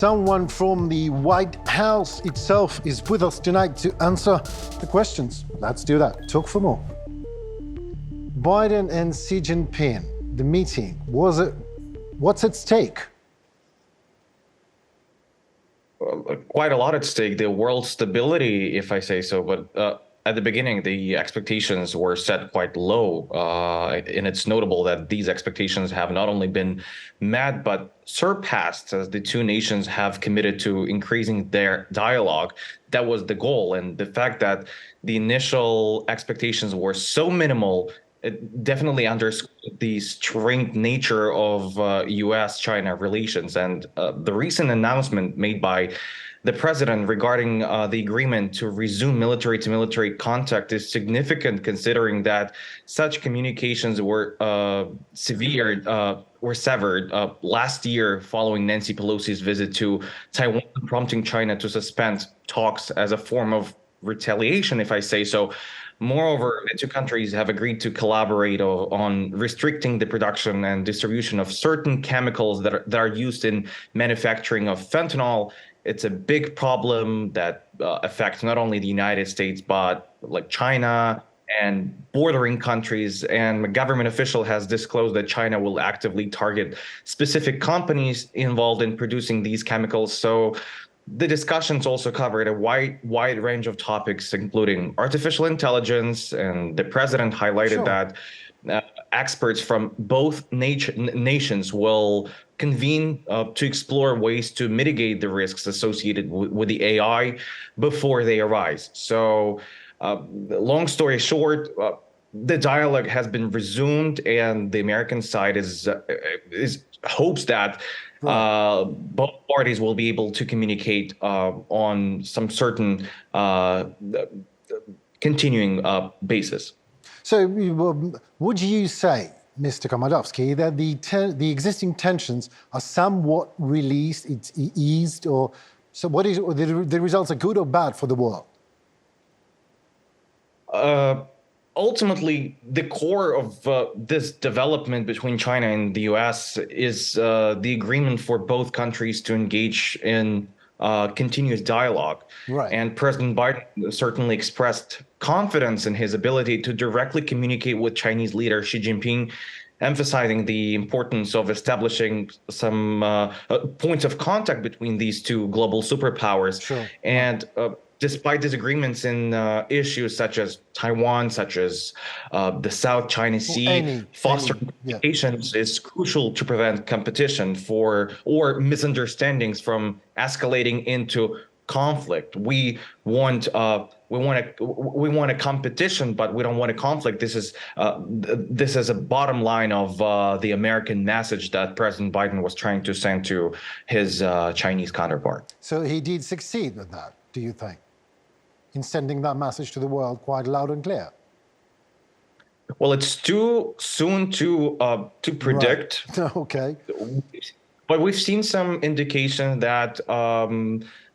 Someone from the White House itself is with us tonight to answer the questions. Let's do that. Talk for more. Biden and Xi Jinping, the meeting, what's at stake? Quite a lot at stake. The world's stability, if I say so. But at the beginning, the expectations were set quite low. And it's notable that these expectations have not only been met, but surpassed, as the two nations have committed to increasing their dialogue. That was the goal. And the fact that the initial expectations were so minimal, it definitely underscores the strained nature of U.S.-China relations. And the recent announcement made by the president regarding the agreement to resume military-to-military contact is significant, considering that such communications were severed last year following Nancy Pelosi's visit to Taiwan, prompting China to suspend talks as a form of retaliation, if I say so. Moreover, the two countries have agreed to collaborate on restricting the production and distribution of certain chemicals that are used in manufacturing of fentanyl. It's a big problem that affects not only the United States, but like China and bordering countries. And a government official has disclosed that China will actively target specific companies involved in producing these chemicals. So the discussions also covered a wide range of topics, including artificial intelligence, and the president highlighted that experts from both nations will convene to explore ways to mitigate the risks associated with the AI before they arise. So, long story short, the dialogue has been resumed, and the American side is hopes that both parties will be able to communicate on some certain continuing basis. So would you say, Mr. Komadovsky, that the existing tensions are somewhat released, it's eased, or so what is the results are good or bad for the world? Ultimately, the core of this development between China and the U.S. is the agreement for both countries to engage in continuous dialogue. Right. And President Biden certainly expressed confidence in his ability to directly communicate with Chinese leader Xi Jinping, emphasizing the importance of establishing some points of contact between these two global superpowers. Sure. And despite disagreements in issues such as Taiwan, such as the South China Sea, fostering communications is crucial to prevent competition or misunderstandings from escalating into conflict. We want a competition, but we don't want a conflict. This is a bottom line of the American message that President Biden was trying to send to his Chinese counterpart. So he did succeed with that, do you think, in sending that message to the world quite loud and clear? Well, it's too soon to predict. Right. Okay. But we've seen some indication that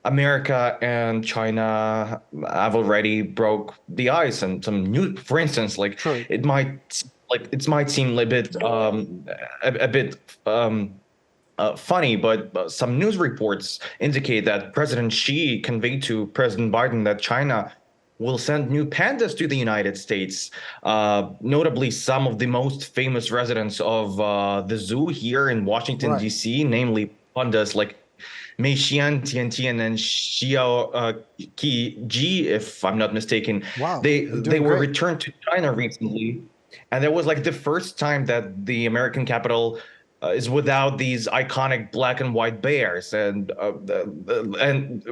America and China have already broke the ice, and some new, for instance, it might seem a bit funny, but some news reports indicate that President Xi conveyed to President Biden that China will send new pandas to the United States, notably some of the most famous residents of the zoo here in Washington, D.C., namely pandas like Meixian, Tiantian, and Xiao Ji, if I'm not mistaken. Wow, they were returned to China recently, and that was like the first time that the American capital is without these iconic black and white bears, and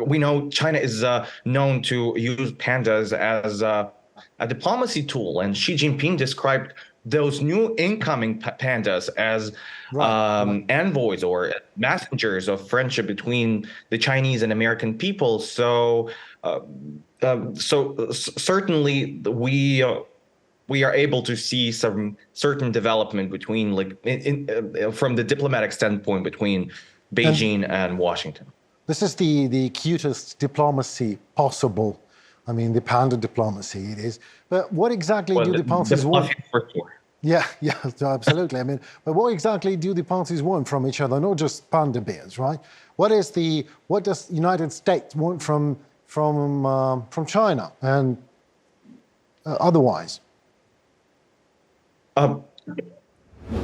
we know China is known to use pandas as a diplomacy tool, and Xi Jinping described those new incoming pandas as envoys or messengers of friendship between the Chinese and American people. So, certainly we are able to see some certain development between, from the diplomatic standpoint, between Beijing and Washington. This is the cutest diplomacy possible. I mean, the panda diplomacy it is. But what exactly do the parties want? Yeah, yeah, absolutely. I mean, but what exactly do the parties want from each other? Not just panda bears, right? What does the United States want from China and otherwise? Uh,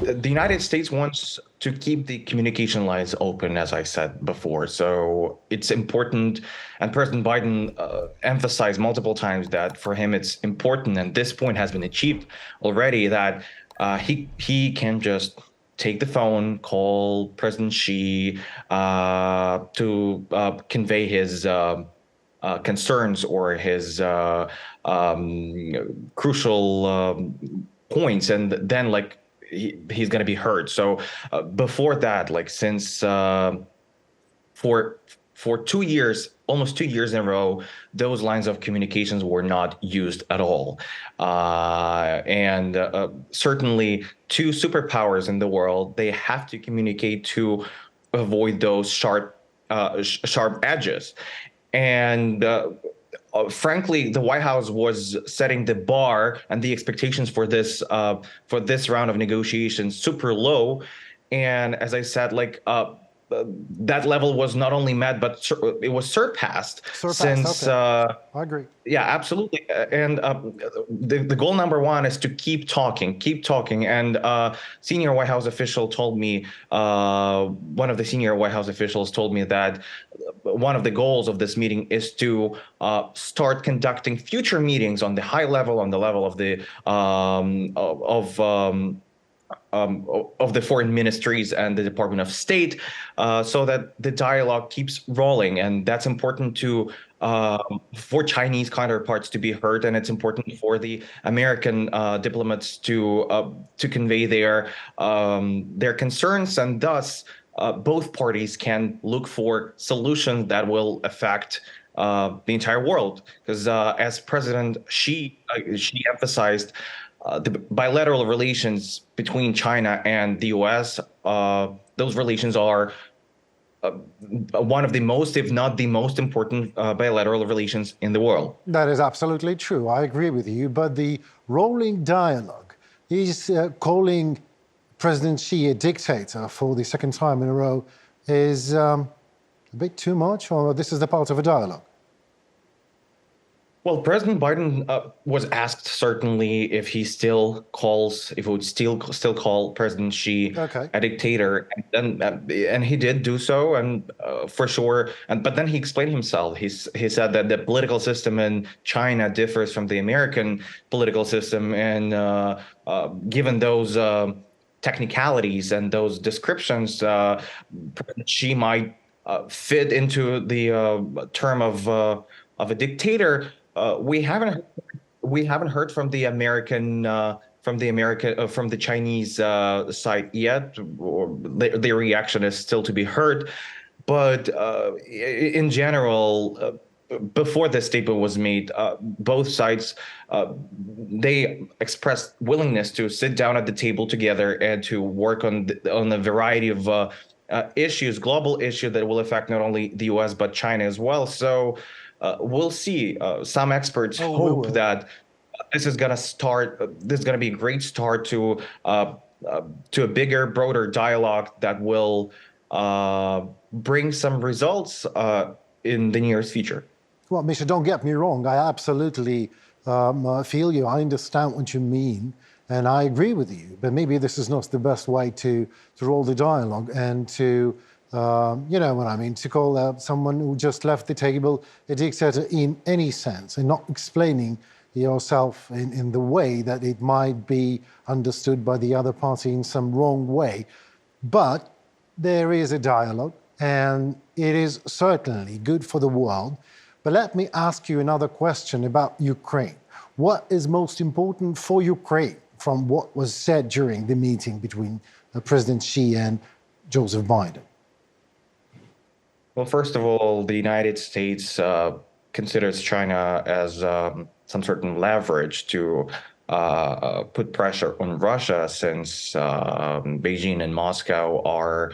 the United States wants to keep the communication lines open, as I said before. So it's important, and President Biden emphasized multiple times that for him it's important, and this point has been achieved already, that he can just take the phone, call President Xi to convey his concerns or his crucial points, and then like he's going to be heard. So before that, like since for 2 years, almost 2 years in a row, those lines of communications were not used at all. And certainly, two superpowers in the world, they have to communicate to avoid those sharp edges. And frankly, the White House was setting the bar and the expectations for this round of negotiations super low. And as I said, like that level was not only met, but it was surpassed Surpassed, since okay. I agree. yeah, absolutely. And the goal number one is to keep talking. And senior White House official told me, one of the senior White House officials told me that one of the goals of this meeting is to start conducting future meetings on the high level, on the level of the of the foreign ministries and the Department of State, so that the dialogue keeps rolling. And that's important to for Chinese counterparts to be heard, and it's important for the American diplomats to convey their concerns, and thus both parties can look for solutions that will affect the entire world. Because as President Xi emphasized, the bilateral relations between China and the U.S., those relations are one of the most, if not the most important bilateral relations in the world. That is absolutely true. I agree with you. But the rolling dialogue is calling President Xi a dictator for the second time in a row is a bit too much, or this is the part of a dialogue? Well, President Biden was asked certainly if he would still call President Xi Okay. a dictator, and he did do so, and for sure. And but then he explained himself. He said that the political system in China differs from the American political system, and given those technicalities and those descriptions, President Xi might fit into the term of a dictator. We haven't heard from the from the Chinese side yet. Or their reaction is still to be heard. But in general, before this statement was made, both sides they expressed willingness to sit down at the table together and to work on a variety of issues, global issue that will affect not only the U.S. but China as well. So we'll see. Some experts Oh, we hope will. that this is going to start. This is going to be a great start to a bigger, broader dialogue that will bring some results in the nearest future. Well, Misha, don't get me wrong. I absolutely feel you. I understand what you mean, and I agree with you. But maybe this is not the best way to roll the dialogue and to, you know what I mean, to call out someone who just left the table a dictator in any sense, and not explaining yourself in the way that it might be understood by the other party in some wrong way. But there is a dialogue, and it is certainly good for the world. But let me ask you another question about Ukraine. What is most important for Ukraine from what was said during the meeting between President Xi and Joseph Biden? Well, first of all, the United States considers China as some certain leverage to put pressure on Russia, since Beijing and Moscow are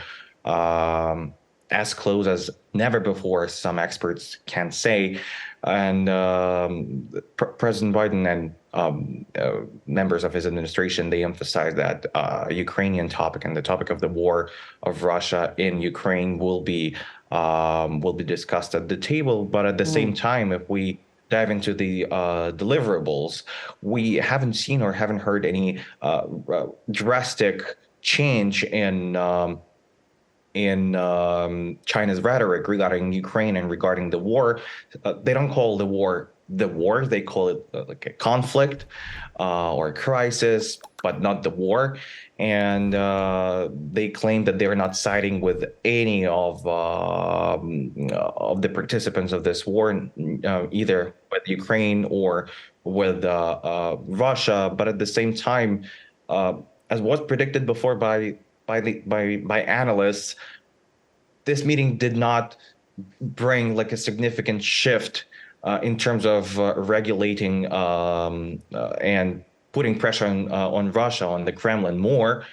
as close as never before, some experts can say. And President Biden and members of his administration, they emphasize that Ukrainian topic and the topic of the war of Russia in Ukraine will be discussed at the table. But at the same time, if we dive into the deliverables, we haven't seen or haven't heard any drastic change in China's rhetoric regarding Ukraine and regarding the war. They don't call the war the war; they call it like a conflict or a crisis, but not the war. And they claim that they're not siding with any of the participants of this war, either with Ukraine or with Russia. But at the same time, as was predicted before by analysts, this meeting did not bring like a significant shift in terms of regulating and putting pressure on Russia, on the Kremlin more.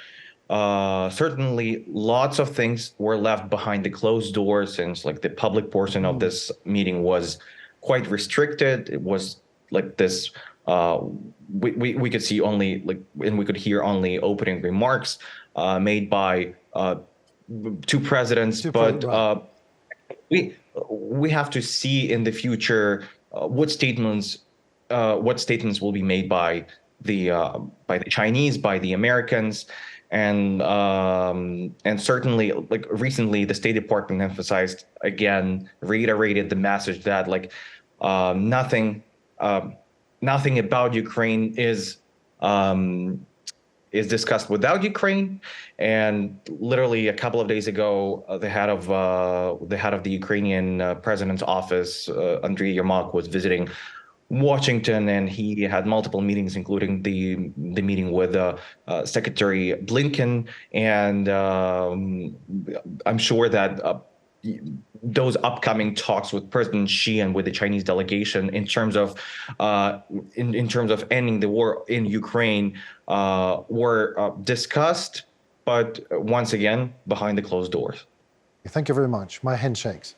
Certainly, lots of things were left behind the closed doors, since like the public portion of this meeting was quite restricted. It was like this. We could see only like, and we could hear only opening remarks made by two presidents, but we have to see in the future what statements will be made by the Chinese, by the Americans, and certainly like recently the State Department emphasized again, reiterated the message that like nothing about Ukraine is discussed without Ukraine. And literally a couple of days ago, the head of the Ukrainian president's office, Andriy Yermak, was visiting Washington, and he had multiple meetings, including the meeting with Secretary Blinken. And I'm sure that those upcoming talks with President Xi and with the Chinese delegation in terms of ending the war in Ukraine were discussed, but once again behind the closed doors. Thank you very much. My handshakes.